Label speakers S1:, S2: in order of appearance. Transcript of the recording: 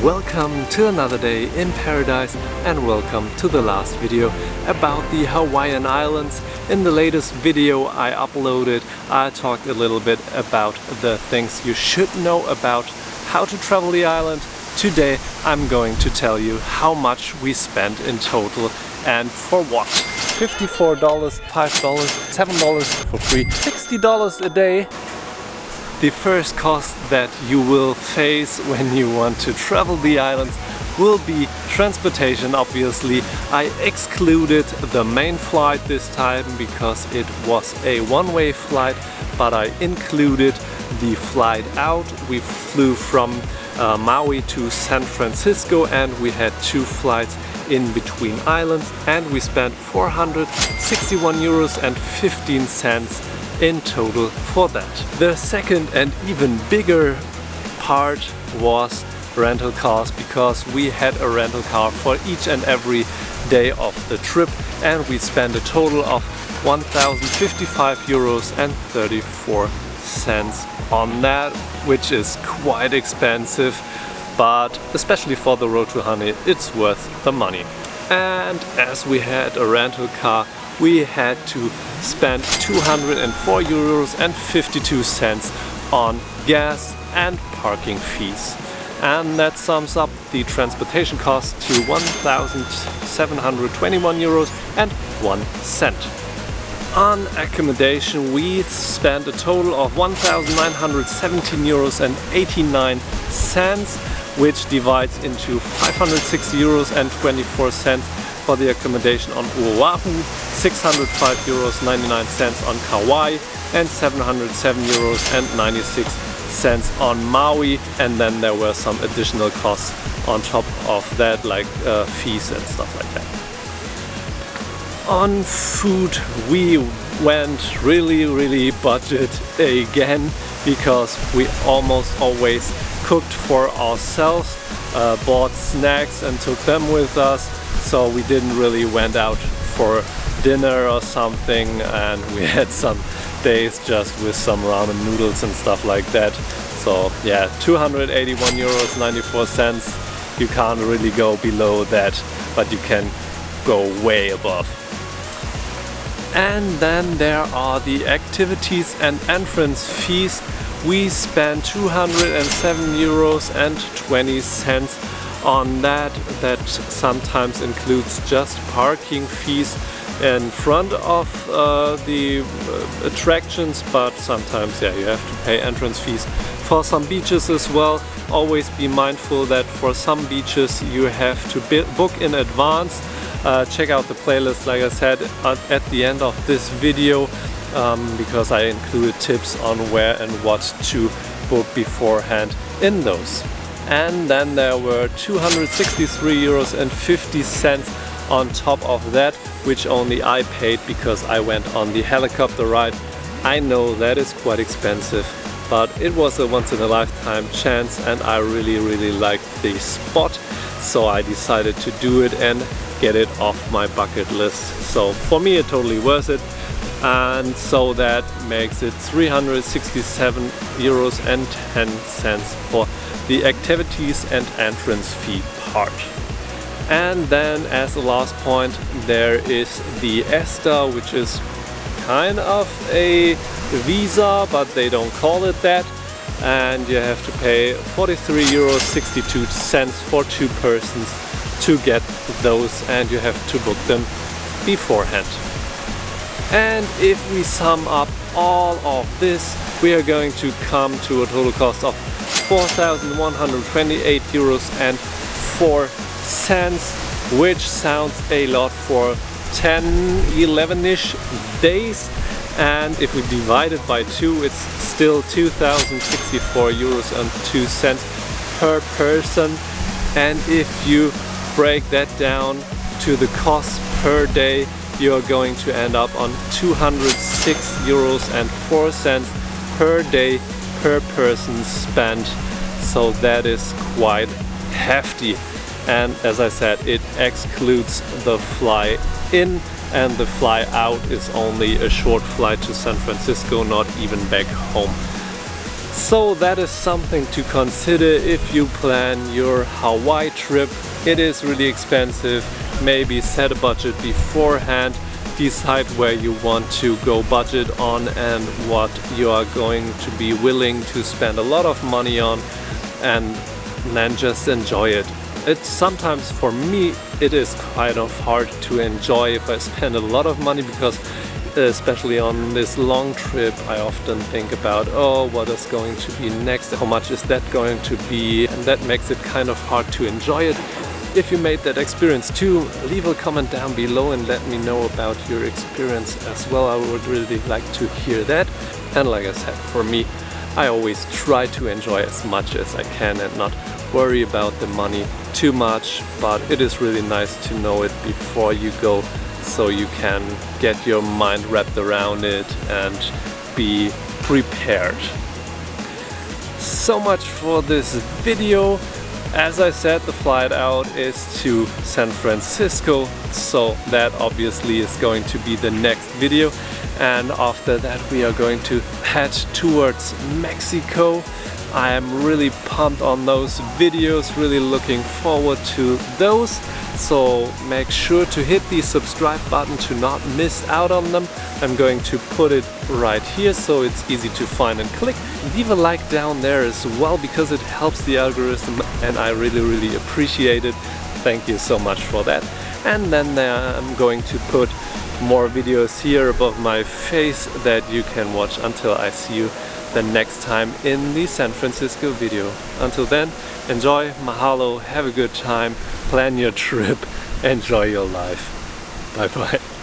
S1: Welcome to another day in paradise and welcome to the last video about the Hawaiian Islands. In the latest video I uploaded, I talked a little bit about the things you should know about how to travel the island. Today I'm going to tell you how much we spent in total and for what. $54, $5, $7 for free, $60 a day. The first cost that you will face when you want to travel the islands will be transportation. Obviously, I excluded the main flight this time because it was a one-way flight, but I included the flight out. We flew from Maui to San Francisco and we had two flights in between islands and we spent €461.15 in total for that. The second and even bigger part was rental cars, because we had a rental car for each and every day of the trip and we spent a total of €1,055.34 on that, which is quite expensive, but especially for the road to Honey it's worth the money. And as we had a rental car, we had to spend €204.52 on gas and parking fees. And that sums up the transportation cost to €1,721.01. On accommodation we spent a total of €1,917.89, which divides into €560.24 for the accommodation on Oahu, €605.99 on Kaua'i and €707.96 on Maui, and then there were some additional costs on top of that, like fees and stuff like that. On food we went really budget again, because we almost always cooked for ourselves, bought snacks and took them with us, so we didn't really went out for dinner or something, and we had some days just with some ramen noodles and stuff like that. So yeah, €281.94. You can't really go below that, but you can go way above. And then there are the activities and entrance fees. We spent €207.20 on that. That sometimes includes just parking fees in front of the attractions, but sometimes you have to pay entrance fees for some beaches as well. Always be mindful that for some beaches you have to book in advance. Check out the playlist, like I said, at the end of this video, because I included tips on where and what to book beforehand in those. And then there were €263.50 on top of that, which only I paid because I went on the helicopter ride. I know that is quite expensive, but it was a once-in-a-lifetime chance and I really liked the spot, so I decided to do it and get it off my bucket list. So for me it totally worth it, and so that makes it €367.10 for the activities and entrance fee part. And then as a last point there is the ESTA, which is kind of a visa, but they don't call it that, and you have to pay €43.62 for two persons to get those, and you have to book them beforehand. And if we sum up all of this, we are going to come to a total cost of €4,128.04, which sounds a lot for 10-11-ish days, and if we divide it by 2 it's still €2,064.02 per person. And if you break that down to the cost per day, you're going to end up on €206.04 per day per person spent. So that is quite hefty, and as I said, it excludes the fly in, and the fly out is only a short flight to San Francisco, not even back home. So that is something to consider if you plan your Hawaii trip. It is really expensive. Maybe set a budget beforehand, decide where you want to go budget on and what you are going to be willing to spend a lot of money on, and then just enjoy it. It's sometimes, for me, it is kind of hard to enjoy if I spend a lot of money, because especially on this long trip I often think about, oh, what is going to be next, how much is that going to be, and that makes it kind of hard to enjoy it. If you made that experience too, leave a comment down below and let me know about your experience as well. I would really like to hear that. And like I said, for me, I always try to enjoy as much as I can and not worry about the money too much, but it is really nice to know it before you go, so you can get your mind wrapped around it and be prepared. So much for this video. As I said, the flight out is to San Francisco, so that obviously is going to be the next video. And after that we are going to head towards Mexico. I am really pumped on those videos, really looking forward to those. So make sure to hit the subscribe button to not miss out on them. I'm going to put it right here so it's easy to find and click. Leave a like down there as well, because it helps the algorithm and I really appreciate it. Thank you so much for that. And then I'm going to put more videos here above my face that you can watch until I see you the next time in the San Francisco video. Until then, enjoy, mahalo, have a good time, plan your trip, enjoy your life. Bye bye.